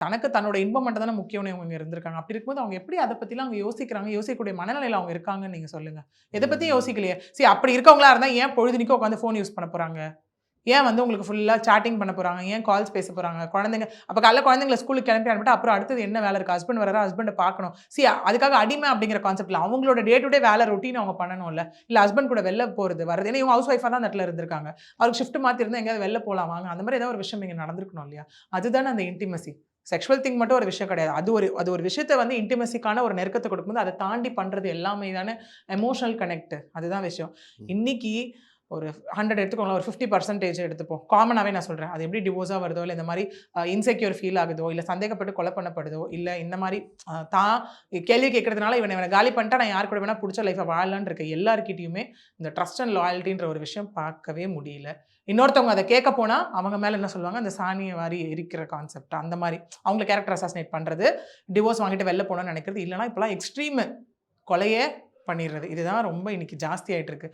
தனக்கு தன்னோட இன்பம் மட்டும் தானே முக்கியம்னு இவங்க இருந்திருக்காங்க. அப்படி இருக்கும்போது அவங்க எப்படி அத பத்திலாம் அவங்க யோசிக்கிறாங்க? யோசிக்கக்கூடிய மனநிலையில அவங்க இருக்காங்கன்னு நீங்க சொல்லுங்க. எத பத்தியும் ம். யோசிக்கலையே. அப்படி இருக்கவங்களா இருந்தா ஏன் பொழுதன்னைக்கும் உட்கார்ந்து ஃபோன் யூஸ் பண்ண போறாங்க? ஏன் வந்து உங்களுக்கு ஃபுல்லா சாட்டிங் பண்ண போறாங்க? ஏன் கால்ஸ் பேச போறாங்க? குழந்தைங்க அப்ப காலைல குழந்தைங்கள ஸ்கூலுக்கு கிளப்பி அனுப்பிட்டா, அப்புறம் அடுத்தது என்ன வேலை இருக்கு? ஹஸ்பண்ட் வராரா, ஹஸ்பண்ட பார்க்கணும். அதுக்காக அடிமை அப்படிங்கிற கான்செப்ட் இல்ல. அவங்களோட டே டு டே வேலை ரொட்டீன் அவங்க பண்ணணும்ல. இல்ல ஹஸ்பண்ட் கூட வெளில போறது, வரது. ஏன்னா இவங்க ஹவுஸ் ஒய்ஃபா தான் அந்த இடத்துல இருந்திருக்காங்க. அவருக்கு ஷிஃப்ட் மாத்தி இருந்தா எங்கேயாவது வெளில போலாம் வாங்க. அந்த மாரி ஏதாவது ஒரு விஷயம் இங்க நடந்திருக்கணும் இல்லையா? அதுதானே அந்த இன்டிமசி. செக்சுவல் திங் மட்டும் ஒரு விஷயம் கிடையாது. அது ஒரு விஷயத்த வந்து இன்டிமசிக்கான ஒரு நெருக்கத்த கொடுக்கும்போது, அத தாண்டி பண்றது எல்லாமே தானே எமோஷனல் கனெக்ட். அதுதான் விஷயம். ம். இன்னைக்கு ஒரு 100 எடுத்துக்கோங்களேன். ஒரு 50% எடுத்துப்போம். காமனாவே நான் சொல்றேன். அது எப்படி டிவோர்ஸா வருதோ, இல்ல இந்த மாரி இன்செக்யூர் ஃபீல் ஆகுதோ, இல்ல சந்தேகப்பட்டு கொலை பண்ணப்படுதோ, இல்ல இந்த மாரி தான் கேள்வி கேட்கறதுனால இவன காலி பண்ணிட்டா நான் யார் கூட வேணா புடிச்ச லைஃப்ப வாழலாம்ன்னு இருக்க எல்லார்கிட்டயுமே இந்த ட்ரஸ்ட் அண்ட் லாயல்டின்ற ஒரு விஷயம் பார்க்கவே முடியல. இன்னொருத்தவங்க அத கேட்க போனா, அவங்க மேல என்ன சொல்லுவாங்க, அந்த சாணிய வாரி எரிக்கிற கான்செப்ட் அந்த மாரி. அவங்கள கேரக்டர் அசாசினேட் பண்றது, டிவோர்ஸ் வாங்கிட்டு வெளில போணும்னு நெனைக்கிறது, இல்லன்னா இப்பலாம் எக்ஸ்ட்ரீம் கொலையே பண்ணிர்றது. இதுதான் ரொம்ப இன்னைக்கு ஜாஸ்தி ஆயிட்டு இருக்கு.